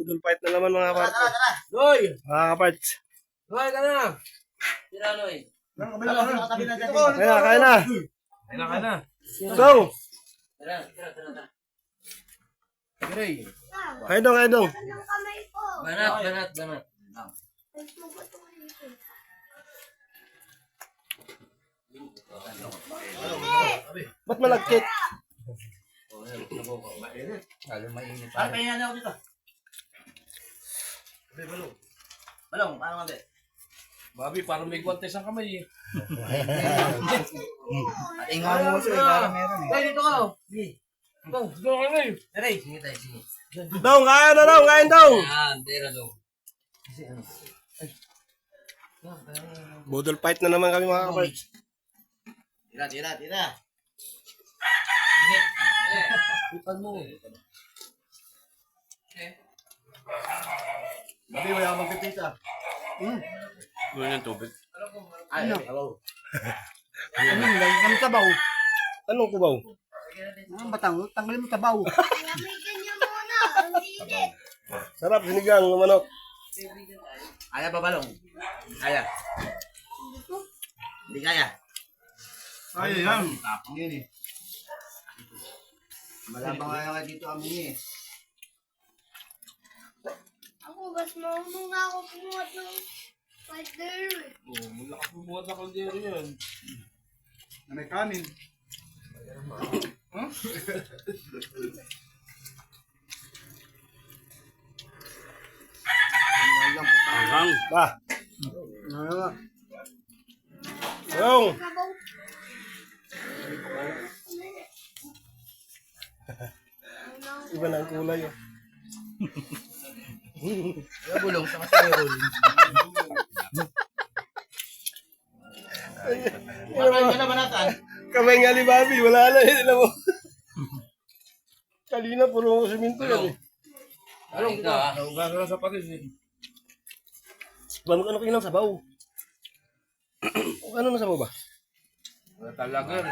Budol fight na naman mga parts. Tara. Doy! Mga kaparts. Doy, ka na! Tira, Noy. Kaya na. Kaya na. Go! Tara. Gray. Kaya dong. Banat. Ba't malagkit? Lalo mainit. Ano pa yan ako dito? Balong, paano nga be? Babi, parang may guwantes ang kamay eh. At ingaw mo siya, para meron eh. Doy, dito ka oh. Go ka na eh. Aray, sige tayo, sige. Dong, kain daw. Yan, tira daw. Budol fight na naman kami mga kaparts. Tira. Ipan mo. Babi, wala magpipita. Gawin yung tubig. Ay, hello. Anong sabaw? Anong kubaw? Tanggalin mo sabaw. Sarap, sinigang ng manok. Kaya ba balong? Kaya. Hindi kaya. Ay, yan. Tapang yun eh. Malabang nga dito kami eh. Ako, mas maunong nga ako pumuhat ng fighter. Oh, malakas mo buhat na kaldero yan. Na may kanin. Hang. Ba, Dong. Sabaw. Iba na ang kulay. Oh. Kaya bulong sa kasayol. Bakit ka na banatan? Kamay nga ni Babi, wala na yun. Alam mo. Kanina, puro siminto yan eh. Balong ka. Nauga ka lang sa patis eh. Ano kayo ng sabaw? Ano na sabaw ba? Wala talaga eh.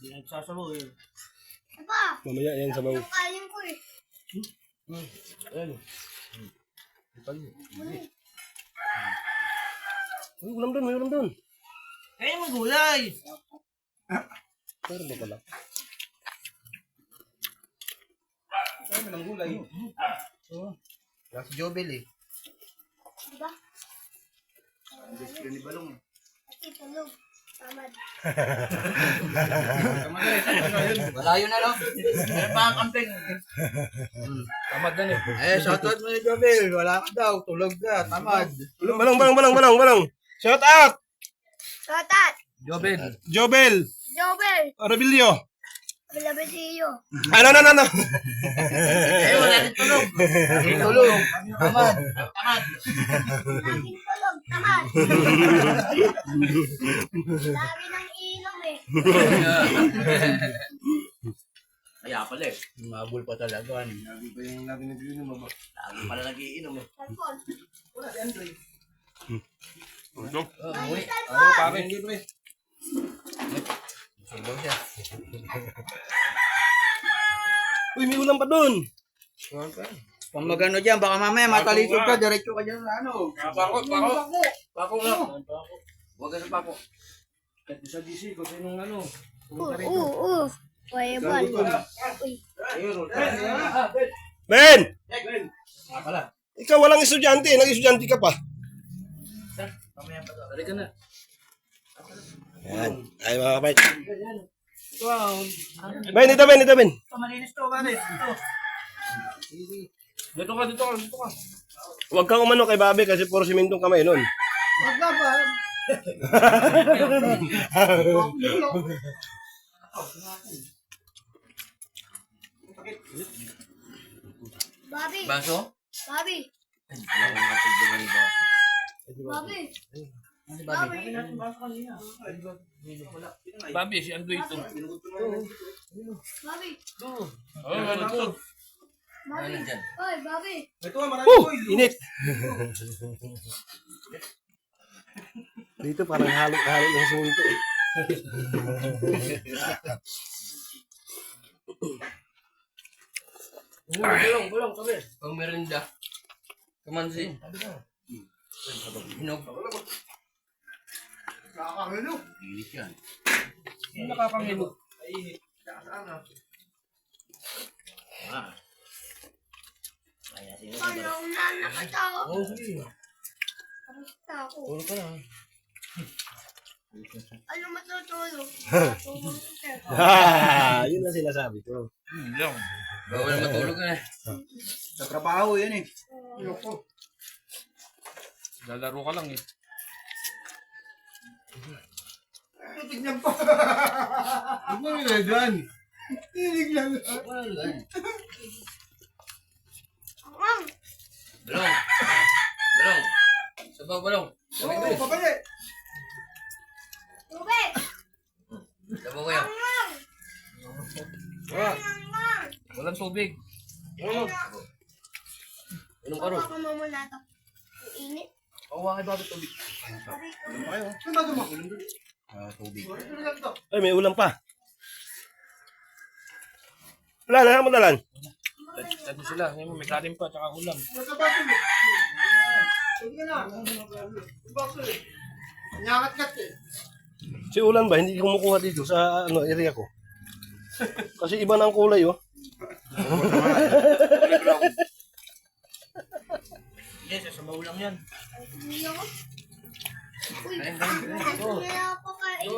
Hindi nagsasalo eh. Apa, Mamaya yan sabaw. kain ko eh. Ayan. May ulam doon. Kaya mo gulay. Pero ba pala? Kami ng gulay. Wala si Jobel eh. Diba? Gusto ni Balong eh. At itulog. Tamad. Wala yun ano? Meron pa ang camping. Tamad na eh. Eh, shoutout mo ni Jobel. Wala ka daw. Tulog ka. Tamad. Balong. Shout out! Tatat. Jobel. Jobel! Jobel. Arabilio! Bilabisiyo. Ano? Eh, wala rin tulog. Tulog. Tamad. Laging tulog. Tamad. Lagi ng ilong eh. Kaya pala eh. Mabul pa talaga. Lagi pa yung lagi nag-inom mo ba? Lagi pala nag-iinom eh. Cellphone. Tulog. Umuwi. Ano pare? Hindi pre. Subaw siya. Uy, may ulam pa doon! Pag magano dyan, baka mamaya matalisod ka, diretso ka dyan sa ano. Pako nga. Huwag ka sa pako. Kahit sa DC, kung sinong ano. Pwede ba? Uy. Ben! Pala. Ikaw walang estudyante, nag-estudyante ka pa. Mamaya pa daw. Tari ka na. Yan. Ay mga kapait. Wow. Ben, ito Ben. Ito, malinis to, bakit? Ito. Dito ka. Huwag kang umano kay Babi kasi puro simentong kamay nun. Wag na ba? Bobby. Baso? Bobby. Bobby. Babi, si Ando ito. Bobby. Oh, ano to? Bobby. Ano dyan? Oy, Bobby. Ito nga marami ko. Init! Dito parang halo ng siminto. Bulong, sabi. Pang merinda. Kamansin. Hinog. Nakakangalo. Inis yan. Ano nakakangilo? Wala na nakatawa. Oo, sige. Kamusta ako? Tulog ka na. Ano matutulog? Matulog ka. Yun ang sinasabi ko. Bawal matulog na. Sa trabaho yan eh. Lalaro ka lang eh. Tignan pa. Huwag mo nilagyan. Tinig lang. Ang! Balong. Balong. Sabaw balong. Oo, papaya. Tubig! Sabaw kayo. Ang! Ah, Ang! walang tubig. Ano? Inom ka ron. Baka mo muna ito. Ang init. Kawa kay Bobby tubig. Sabi ko. Ano ba ito? Tubig. Ano lang ito? Ay, may ulam pa. Wala na, madalan. Sabi sila, may kanin pa, tsaka ulam. Nasa baso mo. Sige na. Baso eh. Nyangat-ngat eh. Si Ulan ba, hindi kumukuha dito sa area ko. Kasi iba na ang kulay, oh. Yes, sabaw lang yan. Hindi ako. Uy, hindi ako kain.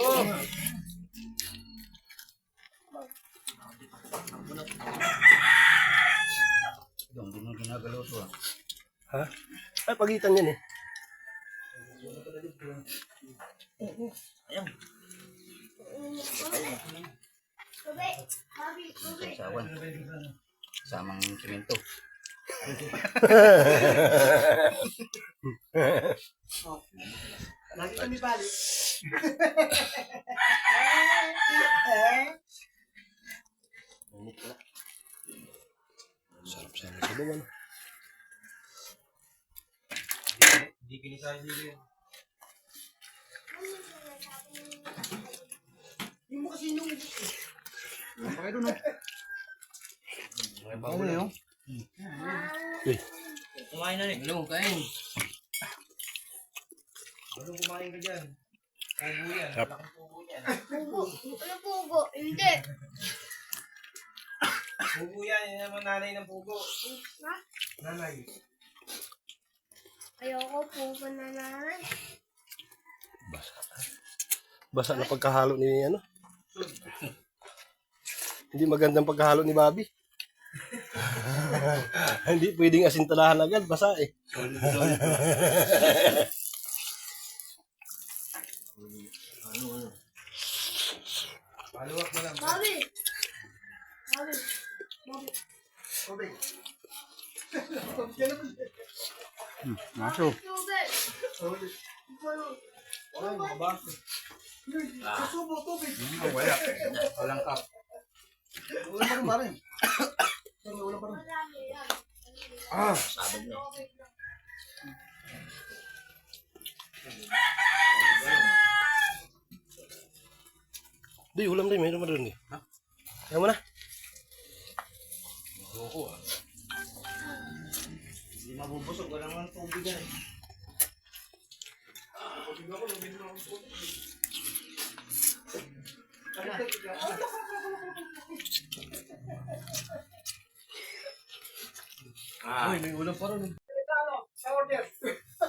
Hindi mo ginagalaw to ah. Ha? Ay, pagitan yan, eh. Tubig! Babi, tubig! Sawan. Samang simento. Lagi kami balik. Sarap sana sa bawan. Hindi kinisahin nila yan. Hindi mo kasi nung... Pakay doon oh. Ano yun? Eh, Kumain na rin. Balong, kain. Anong kumain ka dyan? Pugo yan. Yep. Laking pugo yan. Pugo! Ano pugo? Hindi! Pugo yan. Yan naman nanay ng pugo. Ha? Nanay. Ayoko pugo na nanay. basa na pagkahalo ni, Hindi magandang pagkahalo ni Bobby. Hindi pwedeng asintalahan agad, basa eh. Paluwak mo lang. Babi! Babi! Babi! Maso. Tubig! Ay, mga baso. Kasubo, tubig. Wala. Walang cup. Ulan pa rin ba rin? Ulan pa rin. Marami yan. Sabog na. Di, ulam din, mayroon mo doon eh. Kaya mo na. Hindi mabubusog. Wala naman tubig yan eh. Uy, may ulam pa rin. Sa order.